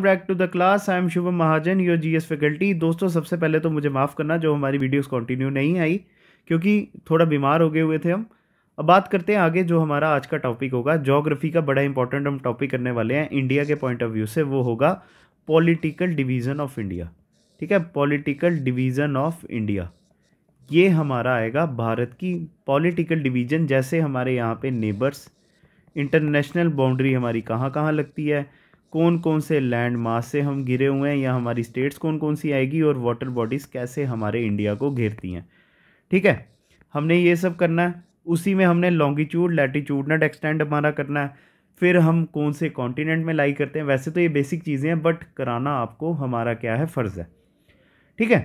Back to the class. I am Shubham Mahajan, your GS faculty. दोस्तों, सबसे पहले तो मुझे माफ़ करना जो हमारी वीडियोस कंटिन्यू नहीं आई, क्योंकि थोड़ा बीमार हो गए हुए थे हम। अब बात करते हैं आगे। जो हमारा आज का टॉपिक होगा, ज्योग्राफी का बड़ा इंपॉर्टेंट हम टॉपिक करने वाले हैं इंडिया के पॉइंट ऑफ व्यू से। वो होगा पॉलिटिकल डिवीज़न ऑफ इंडिया। ठीक है, पॉलिटिकल डिवीज़न ऑफ इंडिया, ये हमारा आएगा भारत की पॉलिटिकल डिवीज़न। जैसे हमारे यहाँ पे नेबर्स, इंटरनेशनल बाउंड्री हमारी कहाँ कहाँ लगती है, कौन कौन से लैंड मास से हम घिरे हुए हैं, या हमारी स्टेट्स कौन कौन सी आएगी, और वाटर बॉडीज़ कैसे हमारे इंडिया को घेरती हैं। ठीक है, हमने ये सब करना है। उसी में हमने लॉन्गिट्यूड, लैटिट्यूडनल एक्सटेंड हमारा करना है। फिर हम कौन से कॉन्टिनेंट में लाई करते हैं। वैसे तो ये बेसिक चीज़ें हैं, बट कराना आपको हमारा क्या है, फ़र्ज़ है। ठीक है,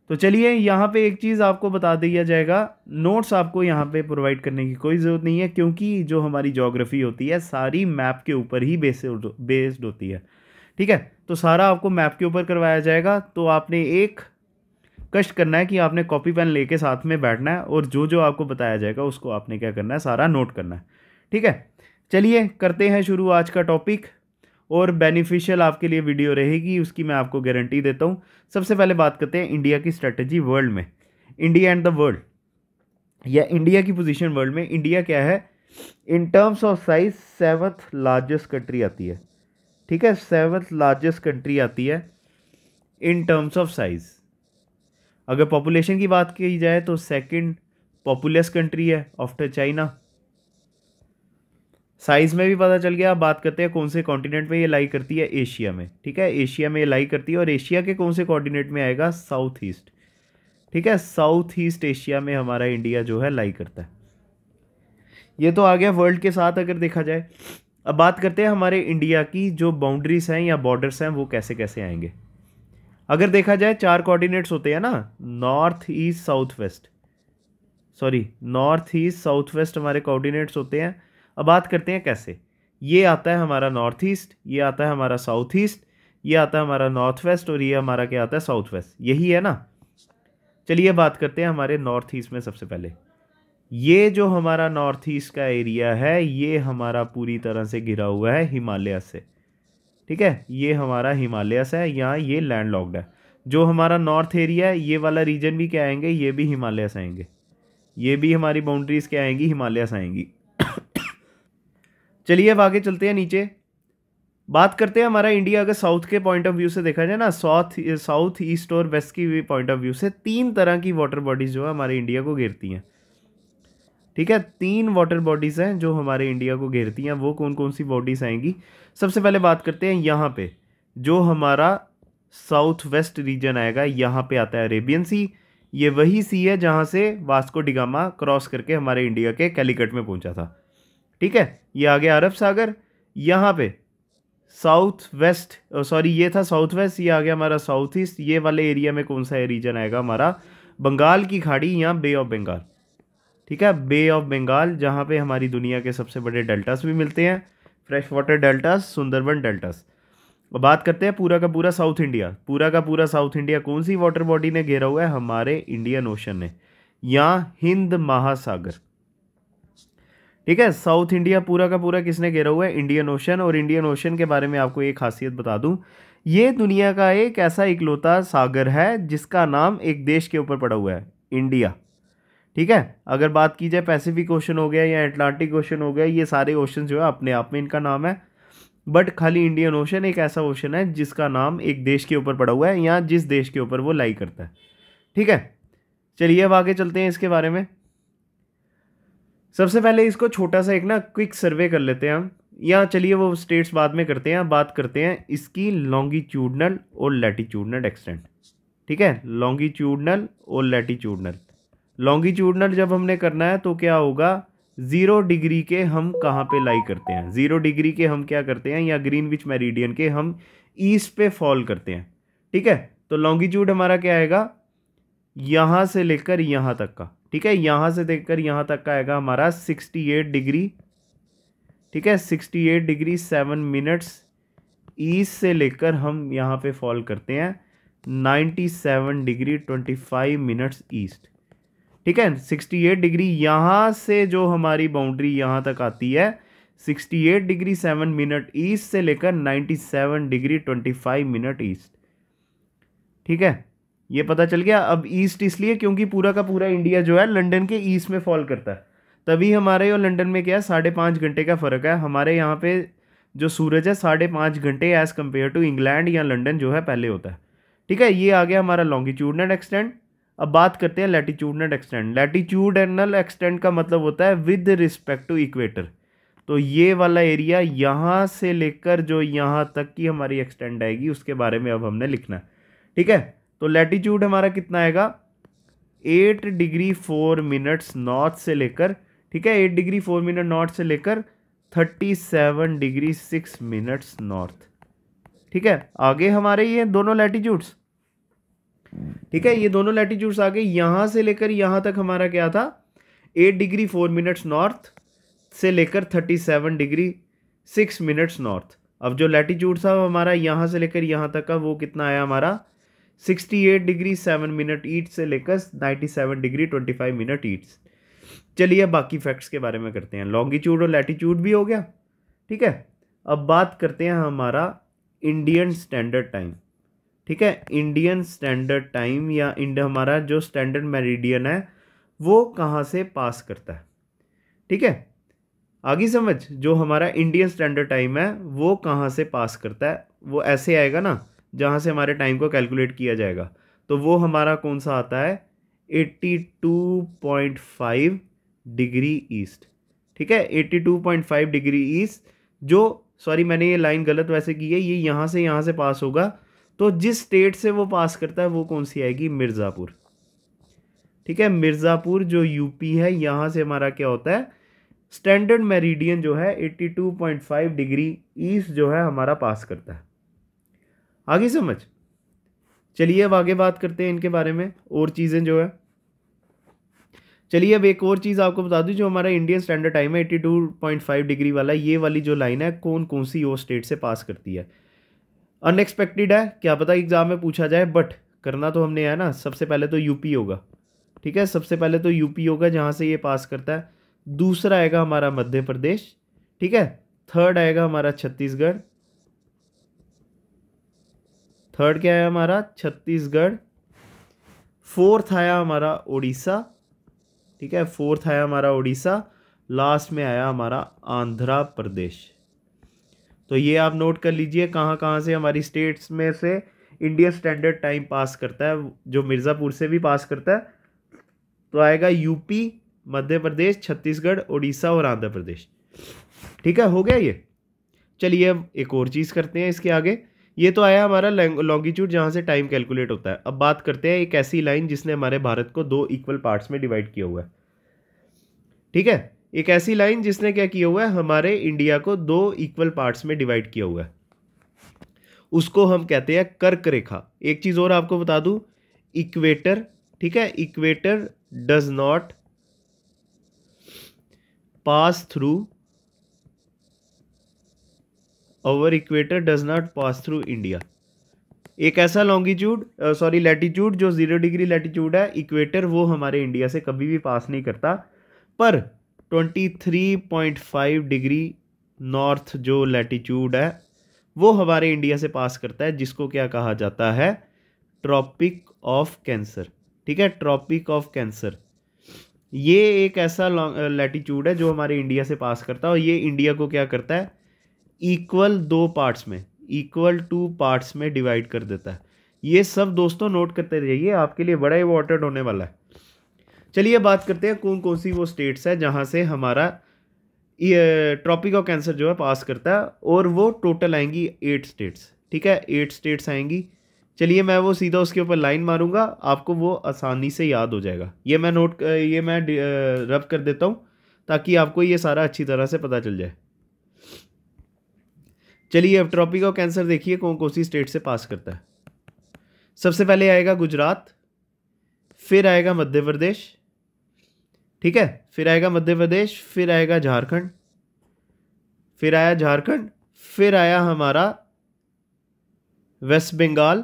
तो चलिए यहाँ पे एक चीज़ आपको बता दिया जाएगा। नोट्स आपको यहाँ पे प्रोवाइड करने की कोई ज़रूरत नहीं है, क्योंकि जो हमारी ज्योग्राफी होती है सारी मैप के ऊपर ही बेस्ड होती है। ठीक है, तो सारा आपको मैप के ऊपर करवाया जाएगा। तो आपने एक कष्ट करना है कि आपने कॉपी पेन लेके साथ में बैठना है, और जो जो आपको बताया जाएगा उसको आपने क्या करना है, सारा नोट करना है। ठीक है, चलिए करते हैं शुरू आज का टॉपिक। और बेनिफिशियल आपके लिए वीडियो रहेगी, उसकी मैं आपको गारंटी देता हूँ। सबसे पहले बात करते हैं इंडिया की स्ट्रेटजी वर्ल्ड में, इंडिया एंड द वर्ल्ड, या इंडिया की पोजीशन वर्ल्ड में। इंडिया क्या है, in terms of size 7th largest country आती है। ठीक है, 7th लार्जेस्ट कंट्री आती है इन टर्म्स ऑफ साइज। अगर पॉपुलेशन की बात की जाए तो सेकंड पॉपुलस कंट्री है आफ्टर चाइना। साइज में भी पता चल गया। अब बात करते हैं कौन से कॉन्टिनेंट में ये लाई करती है, एशिया में। ठीक है, एशिया में ये लाई करती है, और एशिया के कौन से कॉन्टिनेंट में आएगा, साउथ ईस्ट। ठीक है, साउथ ईस्ट एशिया में हमारा इंडिया जो है लाई करता है। ये तो आ गया वर्ल्ड के साथ अगर देखा जाए। अब बात करते हैं हमारे इंडिया की जो बाउंड्रीज हैं या बॉर्डर्स हैं, वो कैसे कैसे आएंगे। अगर देखा जाए 4 कोऑर्डिनेट्स होते हैं ना, north east south west, sorry north east south west हमारे कोऑर्डिनेट्स होते हैं। अब बात करते हैं कैसे। ये आता है हमारा नॉर्थ ईस्ट, ये आता है हमारा साउथ ईस्ट, ये आता है हमारा नॉर्थ वेस्ट, और ये हमारा क्या आता है, साउथ वेस्ट। यही है ना। चलिए बात करते हैं हमारे नॉर्थ ईस्ट में। सबसे पहले ये जो हमारा नॉर्थ ईस्ट का एरिया है, ये हमारा पूरी तरह से घिरा हुआ है हिमालय से। ठीक है, ये हमारा हिमालय से है, यहाँ ये लैंड लॉक्ड है। जो हमारा नॉर्थ एरिया है, ये वाला रीजन भी क्या आएंगे, ये भी हिमालय से आएंगे। ये भी हमारी बाउंड्रीज क्या आएंगी, हिमालय से आएंगी। चलिए अब आगे चलते हैं नीचे। बात करते हैं हमारा इंडिया अगर साउथ के पॉइंट ऑफ व्यू से देखा जाए ना, साउथ ईस्ट और वेस्ट की पॉइंट ऑफ व्यू से 3 तरह की वाटर बॉडीज जो है हमारे इंडिया को घेरती हैं। ठीक है, 3 वाटर बॉडीज हैं जो हमारे इंडिया को घेरती हैं। वो कौन कौन सी बॉडीज आएंगी, सबसे पहले बात करते हैं यहाँ पे। जो हमारा साउथ वेस्ट रीजन आएगा, यहाँ पे आता है अरेबियन सी। ये वही सी है जहाँ से वास्को डिगामा क्रॉस करके हमारे इंडिया के कैलिकट में पहुँचा था। ठीक है, ये आ गया अरब सागर। यहाँ पे साउथ वेस्ट, सॉरी ये था साउथ वेस्ट, ये आ गया हमारा साउथ ईस्ट। ये वाले एरिया में कौन सा रीजन आएगा हमारा, बंगाल की खाड़ी या बे ऑफ बंगाल। ठीक है, बे ऑफ बंगाल, जहाँ पे हमारी दुनिया के सबसे बड़े डेल्टास भी मिलते हैं, fresh water deltas, Sundarban deltas. अब बात करते हैं पूरा का पूरा साउथ इंडिया। पूरा का पूरा साउथ इंडिया कौन सी वाटर बॉडी ने घेरा हुआ है, हमारे इंडियन ओशन ने, या हिंद महासागर। ठीक है, साउथ इंडिया पूरा का पूरा किसने घेरा हुआ है, इंडियन ओशन। और इंडियन ओशन के बारे में आपको एक खासियत बता दूं, ये दुनिया का एक ऐसा इकलौता सागर है जिसका नाम एक देश के ऊपर पड़ा हुआ है, इंडिया। ठीक है, अगर बात की जाए पैसिफिक ओशन हो गया या अटलांटिक ओशन हो गया, ये सारे ओशन जो है अपने आप में इनका नाम है, बट खाली इंडियन ओशन एक ऐसा ओशन है जिसका नाम एक देश के ऊपर पड़ा हुआ है, या जिस देश के ऊपर वो लाई करता है। ठीक है, चलिए अब आगे चलते हैं इसके बारे में। सबसे पहले इसको छोटा सा एक ना क्विक सर्वे कर लेते हैं हम, या चलिए वो स्टेट्स बाद में करते हैं। बात करते हैं इसकी लॉन्गिट्यूडनल और लैटिट्यूडनल एक्सटेंट। ठीक है, लॉन्गिट्यूडनल और लैटिट्यूडनल। लॉन्गिट्यूडनल जब हमने करना है तो क्या होगा, 0 डिग्री के हम कहाँ पे लाई करते हैं, 0 डिग्री के हम क्या करते हैं, या ग्रीनविच मेरिडियन के हम ईस्ट पे फॉल करते हैं। ठीक है, तो लॉन्गिट्यूड हमारा क्या आएगा, यहाँ से लेकर यहाँ तक का। ठीक है, यहाँ से देखकर यहाँ तक का आएगा हमारा 68 डिग्री। ठीक है, 68 डिग्री 7 मिनट्स ईस्ट से लेकर हम यहाँ पे फॉल करते हैं 97 डिग्री 25 मिनट्स ईस्ट। ठीक है, 68 डिग्री यहाँ से जो हमारी बाउंड्री यहाँ तक आती है, 68 डिग्री 7 मिनट ईस्ट से लेकर 97 डिग्री 25 मिनट ईस्ट। ठीक है, ये पता चल गया। अब ईस्ट इसलिए क्योंकि पूरा का पूरा इंडिया जो है लंदन के ईस्ट में फॉल करता है, तभी हमारे और लंदन में क्या है 5.5 घंटे का फ़र्क है। हमारे यहाँ पे जो सूरज है 5.5 घंटे एज़ कम्पेयर टू इंग्लैंड या लंदन जो है पहले होता है। ठीक है, ये आ गया हमारा लॉन्गिट्यूडनल एक्सटेंट। अब बात करते हैं लैटिट्यूडनल एक्सटेंट। लैटिट्यूडनल एक्सटेंट का मतलब होता है विद रिस्पेक्ट टू इक्वेटर। तो ये वाला एरिया यहाँ से लेकर जो यहाँ तक की हमारी एक्सटेंड आएगी उसके बारे में अब हमने लिखना है। ठीक है, तो लैटिट्यूड हमारा कितना आएगा 8 डिग्री 4 मिनट्स नॉर्थ से लेकर, ठीक है 8 डिग्री 4 मिनट नॉर्थ से लेकर 37 डिग्री 6 मिनट्स नॉर्थ। ठीक है, आगे हमारे ये दोनों लैटिट्यूड्स, ठीक है ये दोनों लैटिट्यूड्स आगे यहां से लेकर यहां तक हमारा क्या था 8 डिग्री 4 मिनट्स नॉर्थ से लेकर 37 डिग्री 6 मिनट्स नॉर्थ। अब जो लैटिट्यूड था हमारा यहां से लेकर यहां तक का वो कितना आया हमारा 68 डिग्री 7 मिनट ईस्ट से लेकर 97 डिग्री 25 मिनट ईस्ट। चलिए बाकी फैक्ट्स के बारे में करते हैं। लॉन्गिट्यूड और लैटिट्यूड भी हो गया। ठीक है, अब बात करते हैं हमारा इंडियन स्टैंडर्ड टाइम। ठीक है, इंडियन स्टैंडर्ड टाइम या इंडिया हमारा जो स्टैंडर्ड मेरिडियन है वो कहाँ से पास करता है। ठीक है, आगे समझ, जो हमारा इंडियन स्टैंडर्ड टाइम है वो कहाँ से पास करता है, वो ऐसे आएगा ना जहाँ से हमारे टाइम को कैलकुलेट किया जाएगा। तो वो हमारा कौन सा आता है 82.5 डिग्री ईस्ट। ठीक है, 82.5 डिग्री ईस्ट, जो सॉरी मैंने ये लाइन गलत वैसे की है, ये यहाँ से पास होगा। तो जिस स्टेट से वो पास करता है वो कौन सी आएगी मिर्ज़ापुर। ठीक है, मिर्ज़ापुर जो यूपी है यहाँ से हमारा क्या होता है स्टैंडर्ड मेरिडियन जो है 82.5 डिग्री ईस्ट जो है हमारा पास करता है। आगे समझ, चलिए अब आगे बात करते हैं इनके बारे में और चीज़ें जो है। चलिए अब एक और चीज़ आपको बता दूं, जो हमारा इंडियन स्टैंडर्ड टाइम है 82.5 डिग्री वाला, ये वाली जो लाइन है कौन कौन सी वो स्टेट से पास करती है। अनएक्सपेक्टेड है, क्या पता एग्जाम में पूछा जाए, बट करना तो हमने है ना। सबसे पहले तो यूपी होगा। ठीक है, सबसे पहले तो यूपी होगा जहाँ से ये पास करता है। दूसरा आएगा हमारा मध्य प्रदेश। ठीक है, थर्ड आएगा हमारा छत्तीसगढ़। थर्ड क्या है हमारा छत्तीसगढ़। फोर्थ आया हमारा उड़ीसा। ठीक है, फोर्थ आया हमारा उड़ीसा। लास्ट में आया हमारा आंध्र प्रदेश। तो ये आप नोट कर लीजिए कहाँ कहाँ से हमारी स्टेट्स में से इंडियन स्टैंडर्ड टाइम पास करता है। जो मिर्ज़ापुर से भी पास करता है तो आएगा यूपी, मध्य प्रदेश, छत्तीसगढ़, उड़ीसा और आंध्र प्रदेश। ठीक है, हो गया ये। चलिए अब एक और चीज़ करते हैं इसके आगे। ये तो आया हमारा लॉन्गिट्यूड जहाँ से टाइम कैलकुलेट होता है। अब बात करते हैं एक ऐसी लाइन जिसने हमारे भारत को 2 इक्वल पार्ट्स में डिवाइड किया हुआ है। ठीक है, एक ऐसी लाइन जिसने क्या किया हुआ है हमारे इंडिया को 2 इक्वल पार्ट्स में डिवाइड किया हुआ है, उसको हम कहते हैं कर्क रेखा। एक चीज़ और आपको बता दूं, इक्वेटर। ठीक है, equator does not pass through, over equator does not pass through India. एक ऐसा लॉन्गिट्यूड लैटिट्यूड जो 0 डिग्री लैटिट्यूड है, इक्वेटर, वो हमारे इंडिया से कभी भी पास नहीं करता। पर 23.5 डिग्री नॉर्थ जो लैटिट्यूड है वो हमारे इंडिया से पास करता है, जिसको क्या कहा जाता है ट्रॉपिक ऑफ कैंसर। ठीक है, ट्रॉपिक ऑफ कैंसर ये एक ऐसा लैटिट्यूड है जो हमारे इंडिया से पास करता है, और ये इंडिया को क्या करता है इक्वल 2 पार्ट्स में, इक्वल 2 पार्ट्स में डिवाइड कर देता है। ये सब दोस्तों नोट करते रहिए, आपके लिए बड़ा इंपॉर्टेंट होने वाला है। चलिए बात करते हैं कौन कौन सी वो स्टेट्स है जहाँ से हमारा ट्रॉपिक ऑफ कैंसर जो है पास करता है, और वो टोटल आएंगी 8 स्टेट्स। ठीक है, 8 स्टेट्स आएंगी। चलिए मैं वो सीधा उसके ऊपर लाइन मारूंगा, आपको वो आसानी से याद हो जाएगा। ये मैं रब कर देता हूँ ताकि आपको ये सारा अच्छी तरह से पता चल जाए। चलिए अब ट्रॉपिक ऑफ कैंसर देखिए कौन कौन सी स्टेट से पास करता है। सबसे पहले आएगा गुजरात, फिर आएगा मध्य प्रदेश। ठीक है, फिर आएगा मध्य प्रदेश, फिर आएगा झारखंड, फिर आया झारखंड, फिर आया हमारा वेस्ट बंगाल।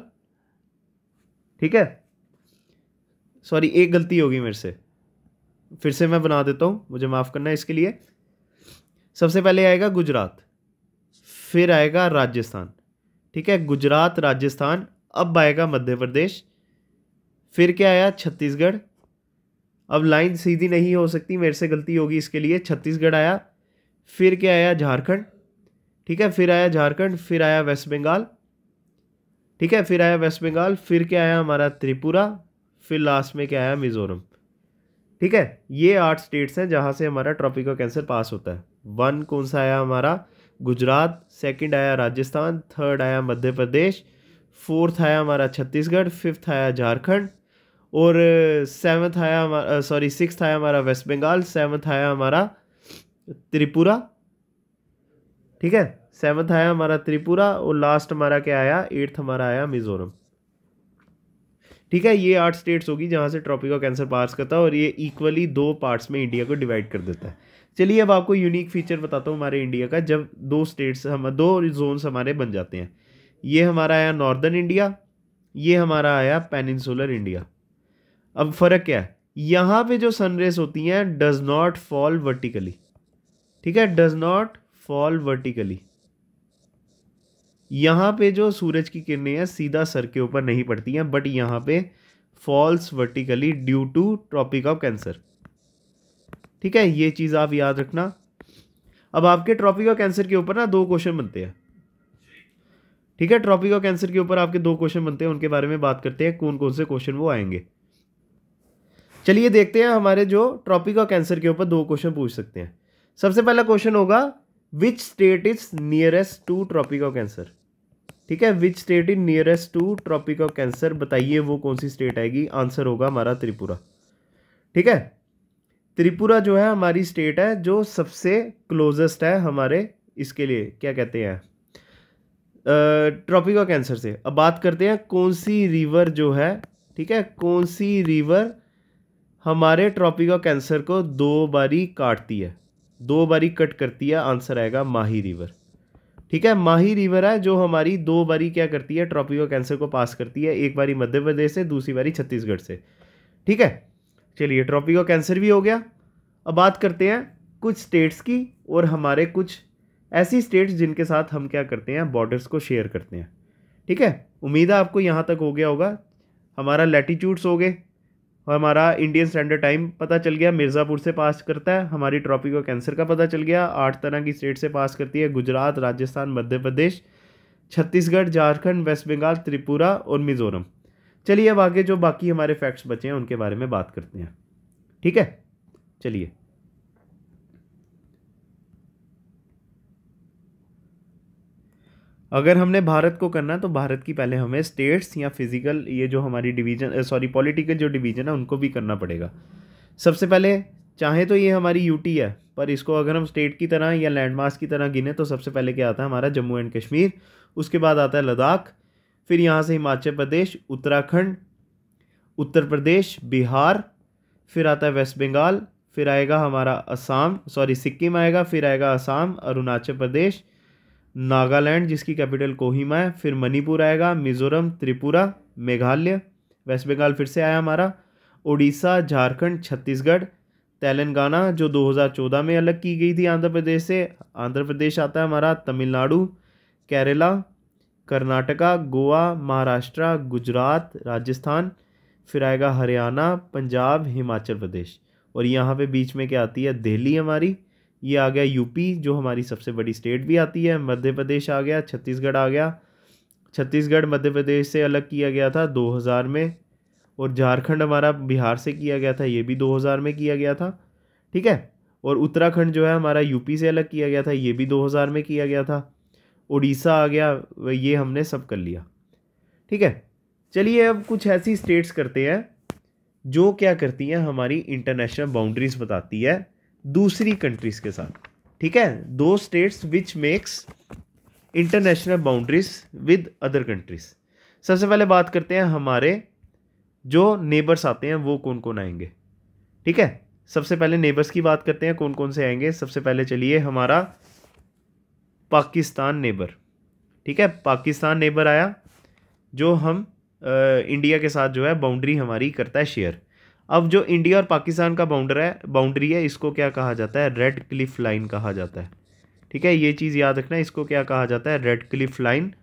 ठीक है, सॉरी एक गलती होगी मेरे से, फिर से मैं बना देता हूँ, मुझे माफ़ करना है इसके लिए। सबसे पहले आएगा गुजरात, फिर आएगा राजस्थान, ठीक है, गुजरात राजस्थान, अब आएगा मध्य प्रदेश, फिर क्या आया छत्तीसगढ़, अब लाइन सीधी नहीं हो सकती, मेरे से गलती होगी इसके लिए, छत्तीसगढ़ आया, फिर क्या आया झारखंड, ठीक है, फिर आया झारखंड, फिर आया वेस्ट बंगाल, ठीक है, फिर आया वेस्ट बंगाल, फिर क्या आया हमारा त्रिपुरा, फिर लास्ट में क्या आया मिजोरम, ठीक है। ये 8 स्टेट्स हैं जहाँ से हमारा ट्रॉपिकल कैंसर पास होता है। 1 कौन सा आया हमारा गुजरात, सेकंड आया राजस्थान, थर्ड आया मध्य प्रदेश, फोर्थ आया हमारा छत्तीसगढ़, फिफ्थ आया झारखंड, और सेवन्थ आया हमारा सिक्स्थ आया हमारा वेस्ट बंगाल, सेवन्थ आया हमारा त्रिपुरा, ठीक है, सेवन्थ आया हमारा त्रिपुरा, और लास्ट हमारा क्या आया, 8th हमारा आया मिजोरम, ठीक है। ये 8 स्टेट्स होगी जहाँ से ट्रॉपिकल कैंसर पास करता है, और ये इक्वली 2 पार्ट्स में इंडिया को डिवाइड कर देता है। चलिए अब आपको यूनिक फीचर बताता हूँ हमारे इंडिया का, जब 2 जोन्स हमारे बन जाते हैं। ये हमारा आया नॉर्दर्न इंडिया, ये हमारा आया पेनिनसुलर इंडिया। अब फ़र्क क्या है, यहाँ पे जो सनरेज होती हैं डज नॉट फॉल वर्टिकली, ठीक है, डज नॉट फॉल वर्टिकली। यहाँ पे जो सूरज की किरणें हैं सीधा सर के ऊपर नहीं पड़ती हैं, बट यहाँ पे falls vertically due to tropic of cancer, ठीक है, ये चीज़ आप याद रखना। अब आपके ट्रॉपिक ऑफ कैंसर के ऊपर ना 2 क्वेश्चन बनते हैं, ठीक है, ट्रॉपिक ऑफ कैंसर के ऊपर आपके 2 क्वेश्चन बनते हैं, उनके बारे में बात करते हैं, कौन कौन से क्वेश्चन वो आएंगे। चलिए देखते हैं हमारे जो ट्रॉपिक ऑफ कैंसर के ऊपर 2 क्वेश्चन पूछ सकते हैं। सबसे पहला क्वेश्चन होगा which state is nearest to tropic of cancer, ठीक है, which state is nearest to tropic of cancer, बताइए वो कौन सी स्टेट आएगी। आंसर होगा हमारा त्रिपुरा, ठीक है, त्रिपुरा जो है हमारी स्टेट है जो सबसे क्लोजेस्ट है हमारे इसके लिए, क्या कहते हैं, ट्रॉपिक ऑफ कैंसर से। अब बात करते हैं कौन सी रिवर जो है, ठीक है, कौन सी रिवर हमारे ट्रॉपिक ऑफ कैंसर को 2 बारी काटती है, 2 बारी कट करती है। आंसर आएगा माही रिवर, ठीक है, माही रिवर है जो हमारी 2 बारी क्या करती है, ट्रॉपिक ऑफ कैंसर को पास करती है, एक बारी मध्य प्रदेश से, दूसरी बारी छत्तीसगढ़ से, ठीक है। चलिए ट्रॉपिक ऑफ कैंसर भी हो गया। अब बात करते हैं कुछ स्टेट्स की, और हमारे कुछ ऐसी स्टेट्स जिनके साथ हम क्या करते हैं, बॉर्डर्स को शेयर करते हैं, ठीक है। उम्मीद है आपको यहाँ तक हो गया होगा। हमारा लैटिट्यूड्स हो गए, और हमारा इंडियन स्टैंडर्ड टाइम पता चल गया, मिर्ज़ापुर से पास करता है, हमारी ट्रॉपिक ऑफ कैंसर का पता चल गया, 8 तरह की स्टेट से पास करती है, गुजरात राजस्थान मध्य प्रदेश छत्तीसगढ़ झारखंड वेस्ट बंगाल त्रिपुरा और मिज़ोरम। चलिए अब आगे जो बाकी हमारे फैक्ट्स बचे हैं उनके बारे में बात करते हैं, ठीक है। चलिए अगर हमने भारत को करना है तो भारत की पहले हमें स्टेट्स या फिजिकल ये जो हमारी डिवीजन पॉलिटिकल जो डिवीजन है उनको भी करना पड़ेगा। सबसे पहले चाहे तो ये हमारी यूटी है, पर इसको अगर हम स्टेट की तरह या लैंडमास की तरह गिने तो सबसे पहले क्या आता है हमारा जम्मू एंड कश्मीर, उसके बाद आता है लद्दाख, फिर यहाँ से हिमाचल प्रदेश, उत्तराखंड, उत्तर प्रदेश, बिहार, फिर आता है वेस्ट बंगाल, फिर आएगा हमारा सिक्किम आएगा, फिर आएगा असम, अरुणाचल प्रदेश, नागालैंड जिसकी कैपिटल कोहिमा है, फिर मणिपुर आएगा, मिज़ोरम, त्रिपुरा, मेघालय, वेस्ट बंगाल फिर से आया हमारा, उड़ीसा, झारखंड, छत्तीसगढ़, तेलंगाना जो 2014 में अलग की गई थी आंध्र प्रदेश से, आंध्र प्रदेश आता है हमारा, तमिलनाडु, केरला, कर्नाटका, गोवा, महाराष्ट्र, गुजरात, राजस्थान, फिर आएगा हरियाणा, पंजाब, हिमाचल प्रदेश, और यहाँ पे बीच में क्या आती है, दिल्ली हमारी, ये आ गया यूपी जो हमारी सबसे बड़ी स्टेट भी आती है, मध्य प्रदेश आ गया, छत्तीसगढ़ आ गया, छत्तीसगढ़ मध्य प्रदेश से अलग किया गया था 2000 में, और झारखंड हमारा बिहार से किया गया था, ये भी 2000 में किया गया था, ठीक है, और उत्तराखंड जो है हमारा यूपी से अलग किया गया था, ये भी 2000 में किया गया था, उड़ीसा आ गया, ये हमने सब कर लिया, ठीक है। चलिए अब कुछ ऐसी स्टेट्स करते हैं जो क्या करती हैं, हमारी इंटरनेशनल बाउंड्रीज बताती है दूसरी कंट्रीज के साथ, ठीक है, 2 states which makes international boundaries with other countries. सबसे पहले बात करते हैं हमारे जो नेबर्स आते हैं वो कौन कौन आएंगे, ठीक है। सबसे पहले नेबर्स की बात करते हैं कौन कौन से आएंगे। सबसे पहले चलिए हमारा पाकिस्तान नेबर, ठीक है, पाकिस्तान नेबर आया जो हम इंडिया के साथ जो है बाउंड्री हमारी करता है शेयर। अब जो इंडिया और पाकिस्तान का बाउंड्री है इसको क्या कहा जाता है, रेड क्लिफ लाइन कहा जाता है, ठीक है, ये चीज़ याद रखना, इसको क्या कहा जाता है, रेड क्लिफ लाइन।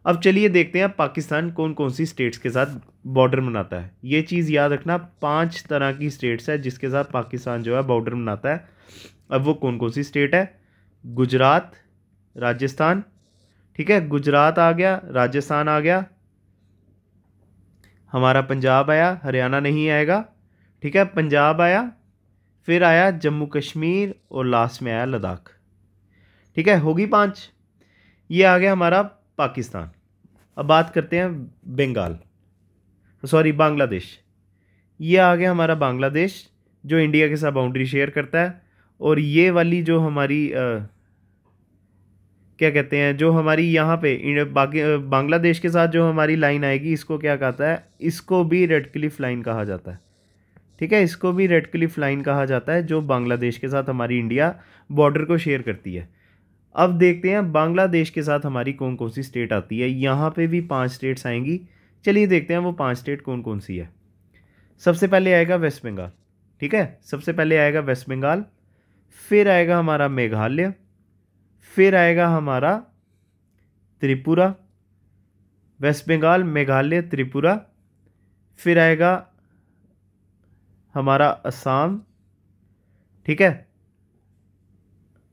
अब चलिए देखते हैं पाकिस्तान कौन कौन सी स्टेट्स के साथ बॉर्डर बनाता है। ये चीज़ याद रखना, 5 तरह की स्टेट्स है जिसके साथ पाकिस्तान जो है बॉर्डर बनाता है। अब वो कौन कौन सी स्टेट है, गुजरात, राजस्थान, ठीक है, गुजरात आ गया, राजस्थान आ गया, हमारा पंजाब आया, हरियाणा नहीं आएगा, ठीक है, पंजाब आया, फिर आया जम्मू कश्मीर और लास्ट में आया लद्दाख। ठीक है, होगी 5। ये आ गया हमारा पाकिस्तान। अब बात करते हैं बंगाल, सॉरी बांग्लादेश। ये आ गया हमारा बांग्लादेश जो इंडिया के साथ बाउंड्री शेयर करता है। और ये वाली जो हमारी क्या कहते हैं, जो हमारी यहाँ पे बांग्लादेश के साथ जो हमारी लाइन आएगी, इसको क्या कहता है, इसको भी रेड क्लिफ लाइन कहा जाता है। ठीक है, इसको भी रेड क्लिफ लाइन कहा जाता है, जो बांग्लादेश के साथ हमारी इंडिया बॉर्डर को शेयर करती है। अब देखते हैं बांग्लादेश के साथ हमारी कौन कौन सी स्टेट आती है। यहाँ पे भी 5 स्टेट्स आएंगी। चलिए देखते हैं वो 5 स्टेट कौन कौन सी है। सबसे पहले आएगा वेस्ट बंगाल। ठीक है, सबसे पहले आएगा वेस्ट बंगाल, फिर आएगा हमारा मेघालय, फिर आएगा हमारा त्रिपुरा, वेस्ट बंगाल, मेघालय, त्रिपुरा, फिर आएगा हमारा असम। ठीक है,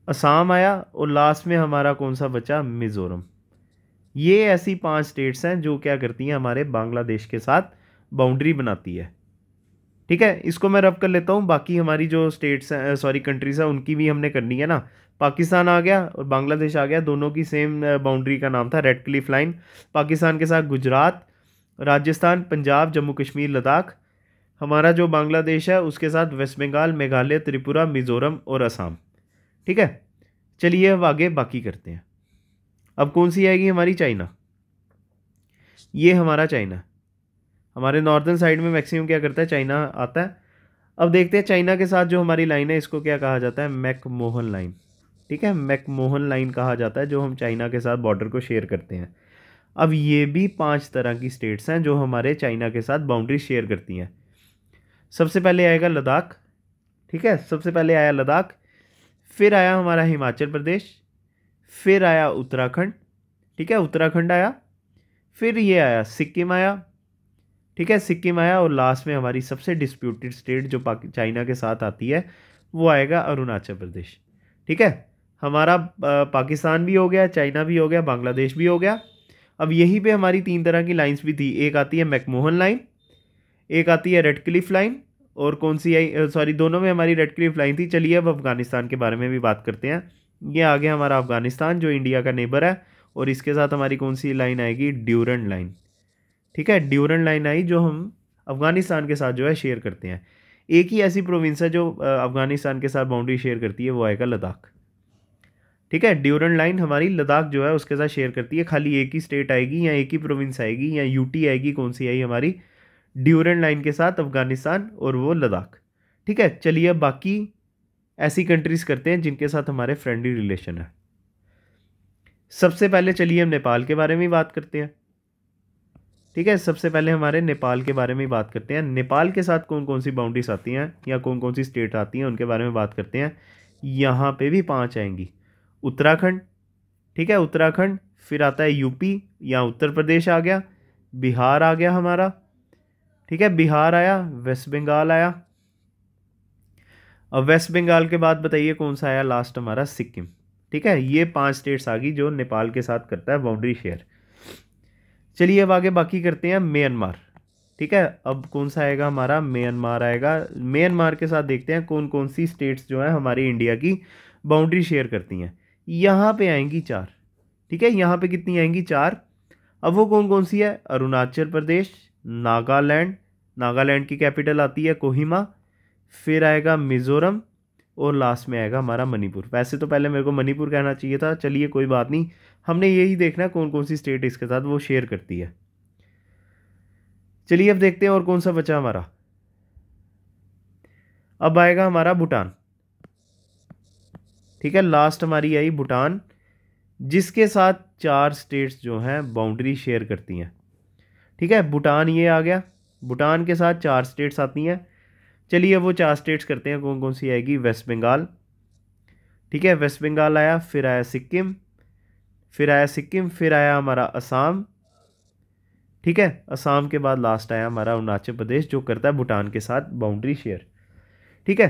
असम आया, और लास्ट में हमारा कौन सा बचा, मिज़ोरम। ये ऐसी 5 स्टेट्स हैं जो क्या करती हैं, हमारे बांग्लादेश के साथ बाउंड्री बनाती है। ठीक है, इसको मैं रब कर लेता हूँ। बाकी हमारी जो स्टेट्स हैं, सॉरी कंट्रीज हैं, उनकी भी हमने करनी है ना। पाकिस्तान आ गया और बांग्लादेश आ गया, दोनों की सेम बाउंड्री का नाम था रेड क्लिफ लाइन। पाकिस्तान के साथ गुजरात, राजस्थान, पंजाब, जम्मू कश्मीर, लद्दाख। हमारा जो बांग्लादेश है उसके साथ वेस्ट बंगाल, मेघालय, त्रिपुरा, मिज़ोरम और असम। ठीक है, चलिए अब आगे बाकी करते हैं। अब कौन सी आएगी हमारी, चाइना। ये हमारा चाइना, हमारे नॉर्दर्न साइड में मैक्सिमम क्या करता है, चाइना आता है। अब देखते हैं चाइना के साथ जो हमारी लाइन है, इसको क्या कहा जाता है, मैकमोहन लाइन। ठीक है, मैकमोहन लाइन कहा जाता है, जो हम चाइना के साथ बॉर्डर को शेयर करते हैं। अब ये भी 5 तरह की स्टेट्स हैं जो हमारे चाइना के साथ बाउंड्री शेयर करती हैं। सबसे पहले आएगा लद्दाख। ठीक है, सबसे पहले आया लद्दाख, फिर आया हमारा हिमाचल प्रदेश, फिर आया उत्तराखंड। ठीक है, उत्तराखंड आया, फिर ये आया सिक्किम आया। ठीक है, सिक्किम आया, और लास्ट में हमारी सबसे डिस्प्यूटेड स्टेट जो चाइना के साथ आती है, वो आएगा अरुणाचल प्रदेश। ठीक है, हमारा पाकिस्तान भी हो गया, चाइना भी हो गया, बांग्लादेश भी हो गया। अब यहीं पे हमारी 3 तरह की लाइंस भी थी। एक आती है मैकमोहन लाइन, एक आती है रेड क्लिफ लाइन, और कौन सी आई, सॉरी दोनों में हमारी रेड क्लिफ लाइन थी। चलिए अब अफगानिस्तान के बारे में भी बात करते हैं। ये आ गया हमारा अफगानिस्तान जो इंडिया का नेबर है, और इसके साथ हमारी कौन सी लाइन आएगी, ड्यूरंड लाइन। ठीक है, ड्यूरंड लाइन आई जो हम अफगानिस्तान के साथ जो है शेयर करते हैं। एक ही ऐसी प्रोविंस है जो अफगानिस्तान के साथ बाउंड्री शेयर करती है, वो आएगा लद्दाख। ठीक है, ड्यूरंड लाइन हमारी लद्दाख जो है उसके साथ शेयर करती है। खाली एक ही स्टेट आएगी या एक ही प्रोविंस आएगी या यूटी आएगी, कौन सी आई हमारी, ड्यूरंड लाइन के साथ अफगानिस्तान, और वो लद्दाख। ठीक है, चलिए अब बाकी ऐसी कंट्रीज़ करते हैं जिनके साथ हमारे फ्रेंडली रिलेशन है। सबसे पहले चलिए हम नेपाल के बारे में बात करते हैं। ठीक है, सबसे पहले हमारे नेपाल के बारे में बात करते हैं। नेपाल के साथ कौन कौन सी बाउंड्रीज आती हैं या कौन कौन सी स्टेट आती हैं, उनके बारे में बात करते हैं। यहाँ पे भी 5 आएंगी। उत्तराखंड, ठीक है, उत्तराखंड, फिर आता है यूपी या उत्तर प्रदेश आ गया, बिहार आ गया हमारा। ठीक है, बिहार आया, वेस्ट बंगाल आया। अब वेस्ट बंगाल के बाद बताइए कौन सा आया लास्ट, हमारा सिक्किम। ठीक है, ये 5 स्टेट्स आ गई जो नेपाल के साथ करता है बाउंड्री शेयर। चलिए अब आगे बाकी करते हैं म्यांमार। ठीक है, अब कौन सा आएगा हमारा, म्यांमार आएगा। म्यांमार के साथ देखते हैं कौन कौन सी स्टेट्स जो है हमारी इंडिया की बाउंड्री शेयर करती हैं। यहाँ पे आएंगी 4। ठीक है, यहाँ पे कितनी आएंगी, 4। अब वो कौन कौन सी है, अरुणाचल प्रदेश, नागालैंड, नागालैंड की कैपिटल आती है कोहिमा, फिर आएगा मिज़ोरम, और लास्ट में आएगा हमारा मणिपुर। वैसे तो पहले मेरे को मणिपुर कहना चाहिए था, चलिए कोई बात नहीं, हमने यही देखना कौन कौन सी स्टेट इसके साथ वो शेयर करती है। चलिए अब देखते हैं और कौन सा बचा हमारा। अब आएगा हमारा भूटान। ठीक है, लास्ट हमारी आई भूटान, जिसके साथ 4 स्टेट्स जो हैं बाउंड्री शेयर करती हैं। ठीक है, भूटान ये आ गया, भूटान के साथ 4 स्टेट्स आती हैं। चलिए वो 4 स्टेट्स करते हैं कौन कौन सी आएगी। वेस्ट बंगाल, ठीक है, वेस्ट बंगाल आया, फिर आया सिक्किम, फिर आया हमारा असम। ठीक है, असम के बाद लास्ट आया हमारा अरुणाचल प्रदेश, जो करता है भूटान के साथ बाउंड्री शेयर। ठीक है,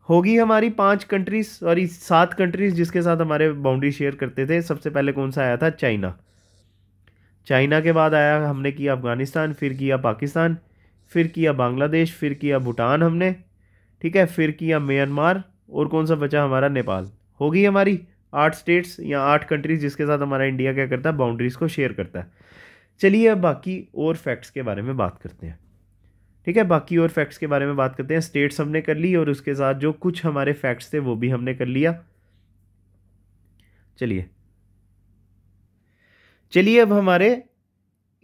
होगी हमारी 5 कंट्रीज, सॉरी 7 कंट्रीज जिसके साथ हमारे बाउंड्री शेयर करते थे। सबसे पहले कौन सा आया था? चाइना। चाइना के बाद आया, हमने किया अफगानिस्तान, फिर किया पाकिस्तान, फिर किया बांग्लादेश, फिर किया भूटान हमने। ठीक है, फिर किया म्यांमार, और कौन सा बचा हमारा? नेपाल। होगी हमारी 8 स्टेट्स या 8 कंट्रीज जिसके साथ हमारा इंडिया क्या करता है? बाउंड्रीज को शेयर करता है। चलिए अब बाकी और फैक्ट्स के बारे में बात करते हैं। ठीक है, बाकी और फैक्ट्स के बारे में बात करते हैं। स्टेट्स हमने कर ली और उसके साथ जो कुछ हमारे फैक्ट्स थे वो भी हमने कर लिया। चलिए अब हमारे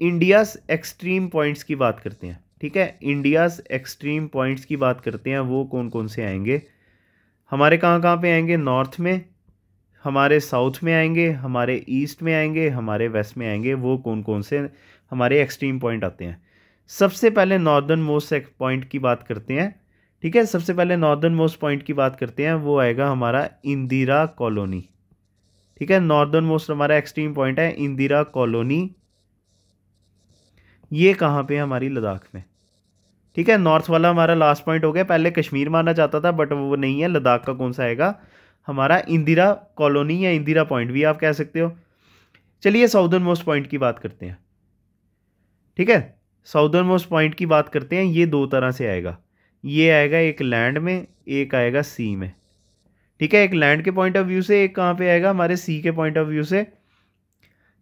इंडियाज एक्सट्रीम पॉइंट्स की बात करते हैं। ठीक है, इंडियाज एक्सट्रीम पॉइंट्स की बात करते हैं। वो कौन कौन से आएंगे हमारे? कहाँ कहाँ पे आएंगे? नॉर्थ में, हमारे साउथ में आएंगे, हमारे ईस्ट में आएंगे, हमारे वेस्ट में आएंगे। वो कौन कौन से हमारे एक्सट्रीम पॉइंट आते हैं? सबसे पहले नॉर्दर्न मोस्ट पॉइंट की बात करते हैं। ठीक है, सबसे पहले नॉर्दर्न मोस्ट पॉइंट की बात करते हैं। वो आएगा हमारा इंदिरा कॉलोनी। ठीक है, नॉर्दर्न मोस्ट हमारा एक्सट्रीम पॉइंट है इंदिरा कॉलोनी। ये कहाँ पे? हमारी लद्दाख में। ठीक है, नॉर्थ वाला हमारा लास्ट पॉइंट हो गया। पहले कश्मीर माना जाता था बट वो नहीं है। लद्दाख का कौन सा आएगा? हमारा इंदिरा कॉलोनी या इंदिरा पॉइंट भी आप कह सकते हो। चलिए साउदर्न मोस्ट पॉइंट की बात करते हैं। ठीक है, साउदर्न मोस्ट पॉइंट की बात करते हैं। ये 2 तरह से आएगा। ये आएगा एक लैंड में, एक आएगा सी में। ठीक है, एक लैंड के पॉइंट ऑफ व्यू से, एक कहाँ पे आएगा? हमारे सी के पॉइंट ऑफ व्यू से।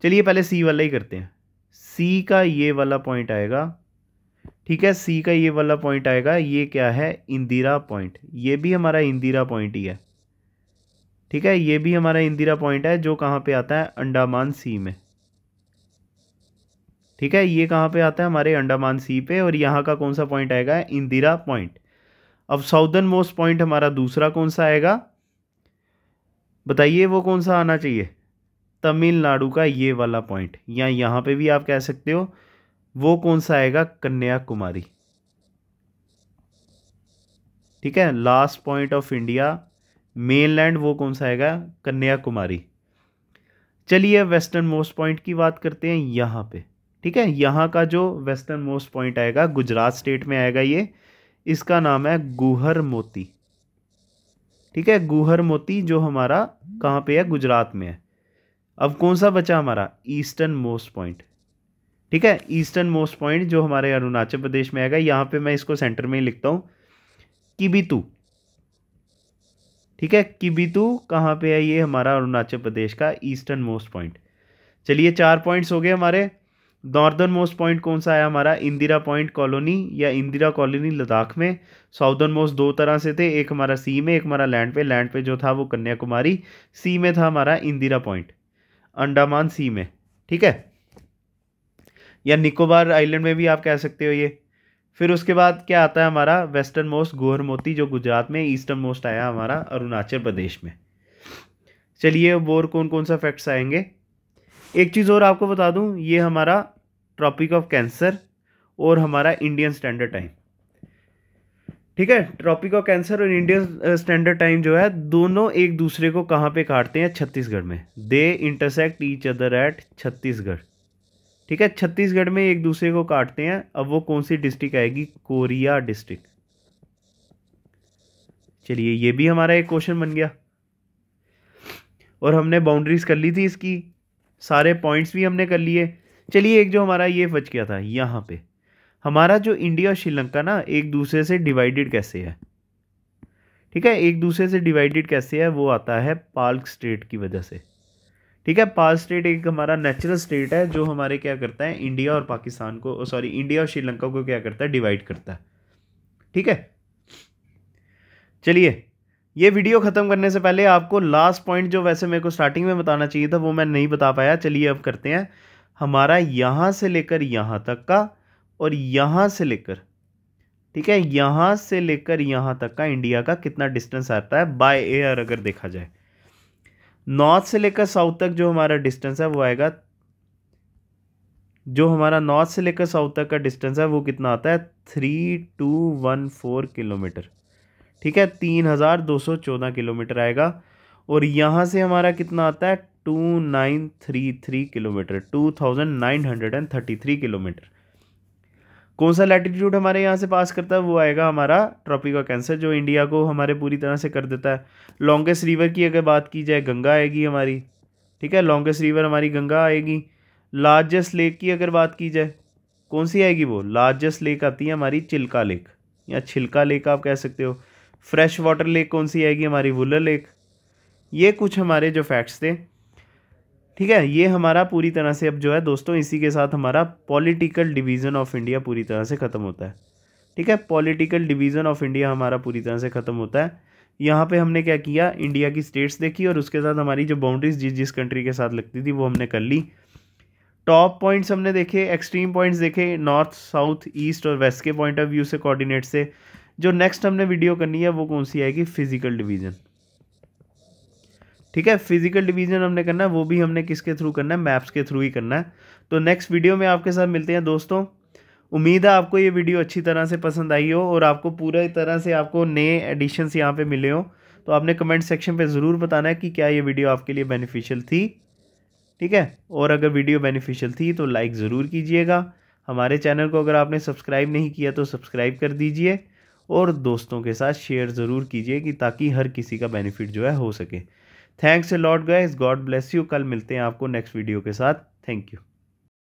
चलिए पहले सी वाला ही करते हैं। सी का ये वाला पॉइंट आएगा। ठीक है, सी का ये वाला पॉइंट आएगा। ये क्या है? इंदिरा पॉइंट। ये भी हमारा इंदिरा पॉइंट ही है। ठीक है, ये भी हमारा इंदिरा पॉइंट है जो कहाँ पे आता है? अंडमान सी में। ठीक है, ये कहाँ पे आता है? हमारे अंडमान सी पे। और यहाँ का कौन सा पॉइंट आएगा? इंदिरा पॉइंट। अब साउदर्न मोस्ट पॉइंट हमारा दूसरा कौन सा आएगा? बताइए वो कौन सा आना चाहिए? तमिलनाडु का ये वाला पॉइंट, या यहाँ पे भी आप कह सकते हो। वो कौन सा आएगा? कन्याकुमारी। ठीक है, last point of India mainland, वो कौन सा आएगा? कन्याकुमारी। चलिए वेस्टर्न मोस्ट पॉइंट की बात करते हैं यहाँ पे। ठीक है, यहाँ का जो वेस्टर्न मोस्ट पॉइंट आएगा गुजरात स्टेट में आएगा। ये इसका नाम है गुहर मोती। ठीक है, गुहर मोती जो हमारा कहाँ पे है? गुजरात में है। अब कौन सा बचा हमारा? Eastern most point. ठीक है, ईस्टर्न मोस्ट पॉइंट जो हमारे अरुणाचल प्रदेश में आएगा। यहाँ पे मैं इसको सेंटर में ही लिखता हूँ, किबितू। ठीक है, किबितू कहाँ पे है? ये हमारा अरुणाचल प्रदेश का ईस्टर्न मोस्ट पॉइंट। चलिए 4 पॉइंट्स हो गए हमारे। नॉर्दर्न मोस्ट पॉइंट कौन सा आया हमारा? इंदिरा पॉइंट कॉलोनी या इंदिरा कॉलोनी लद्दाख में। साउदर्न मोस्ट 2 तरह से थे, एक हमारा सी में, एक हमारा लैंड पे। लैंड पे जो था वो कन्याकुमारी, सी में था हमारा इंदिरा पॉइंट, अंडमान सी में। ठीक है, या निकोबार आइलैंड में भी आप कह सकते हो ये। फिर उसके बाद क्या आता है हमारा? वेस्टर्न मोस्ट गुहर मोती जो गुजरात में। ईस्टर्न मोस्ट आया हमारा अरुणाचल प्रदेश में। चलिए अब और कौन कौन सा फैक्ट्स आएंगे? एक चीज़ और आपको बता दूं, ये हमारा ट्रॉपिक ऑफ कैंसर और हमारा इंडियन स्टैंडर्ड टाइम। ठीक है, ट्रॉपिक ऑफ कैंसर और इंडियन स्टैंडर्ड टाइम जो है, दोनों एक दूसरे को कहाँ पे काटते हैं? छत्तीसगढ़ में। They intersect each other at Chhattisgarh. ठीक है, छत्तीसगढ़ में एक दूसरे को काटते हैं। अब वो कौन सी डिस्ट्रिक्ट आएगी? Korea district. चलिए ये भी हमारा एक क्वेश्चन बन गया। और हमने बाउंड्रीज कर ली थी इसकी, सारे पॉइंट्स भी हमने कर लिए। चलिए एक जो हमारा ये बच गया था, यहाँ पे हमारा जो इंडिया और श्रीलंका ना एक दूसरे से डिवाइडेड कैसे है? ठीक है, एक दूसरे से डिवाइडेड कैसे है? वो आता है पाल्क स्ट्रेट की वजह से। ठीक है, पाल्क स्ट्रेट एक हमारा नेचुरल स्टेट है जो हमारे क्या करता है? इंडिया और पाकिस्तान को, सॉरी इंडिया और श्रीलंका को क्या करता है? डिवाइड करता है। ठीक है, चलिए ये वीडियो ख़त्म करने से पहले आपको लास्ट पॉइंट जो वैसे मेरे को स्टार्टिंग में बताना चाहिए था वो मैं नहीं बता पाया। चलिए अब करते हैं। हमारा यहाँ से लेकर यहाँ तक का और यहाँ से लेकर, ठीक है, यहाँ से लेकर यहाँ तक का इंडिया का कितना डिस्टेंस आता है बाय एयर अगर देखा जाए? नॉर्थ से लेकर साउथ तक जो हमारा डिस्टेंस है वो आएगा, जो हमारा नॉर्थ से लेकर साउथ तक का डिस्टेंस है वो कितना आता है? 3214 किलोमीटर। ठीक है, 3214 किलोमीटर आएगा। और यहाँ से हमारा कितना आता है 2933 किलोमीटर, 2933 किलोमीटर। कौन सा लैटिट्यूड हमारे यहाँ से पास करता है, वो आएगा हमारा ट्रॉपिक ऑफ कैंसर, जो इंडिया को हमारे पूरी तरह से कर देता है। लॉन्गेस्ट रिवर की अगर बात की जाए, गंगा आएगी हमारी, ठीक है, लॉन्गेस्ट रिवर हमारी गंगा आएगी। लार्जेस्ट लेक की अगर बात की जाए, कौन सी आएगी, वो लार्जेस्ट लेक आती है हमारी चिल्का लेक, या छिलका लेक आप कह सकते हो। फ्रेश वाटर लेक कौन सी आएगी हमारी, वुलर लेक। ये कुछ हमारे जो फैक्ट्स थे, ठीक है। ये हमारा पूरी तरह से अब जो है दोस्तों, इसी के साथ हमारा पॉलिटिकल डिवीज़न ऑफ इंडिया पूरी तरह से ख़त्म होता है, ठीक है। पॉलिटिकल डिवीज़न ऑफ इंडिया हमारा पूरी तरह से ख़त्म होता है। यहाँ पे हमने क्या किया, इंडिया की स्टेट्स देखी और उसके साथ हमारी जो बाउंड्रीज जिस जिस कंट्री के साथ लगती थी वो हमने कर ली। टॉप पॉइंट्स हमने देखे, एक्सट्रीम पॉइंट्स देखे, नॉर्थ साउथ ईस्ट और वेस्ट के पॉइंट ऑफ व्यू से कोऑर्डिनेट से। जो नेक्स्ट हमने वीडियो करनी है वो कौन सी आएगी, फिजिकल डिवीज़न, ठीक है। फिजिकल डिवीजन हमने करना है, वो भी हमने किसके थ्रू करना है, मैप्स के थ्रू ही करना है। तो नेक्स्ट वीडियो में आपके साथ मिलते हैं दोस्तों। उम्मीद है आपको ये वीडियो अच्छी तरह से पसंद आई हो और आपको पूरी तरह से आपको नए एडिशंस यहाँ पे मिले हो। तो आपने कमेंट सेक्शन पे ज़रूर बताना है कि क्या ये वीडियो आपके लिए बेनिफिशियल थी, ठीक है। और अगर वीडियो बेनिफिशियल थी तो लाइक ज़रूर कीजिएगा। हमारे चैनल को अगर आपने सब्सक्राइब नहीं किया तो सब्सक्राइब कर दीजिए और दोस्तों के साथ शेयर ज़रूर कीजिए कि ताकि हर किसी का बेनिफिट जो है हो सके। Thanks a lot guys, God bless you. कल मिलते हैं आपको नेक्स्ट वीडियो के साथ। Thank you.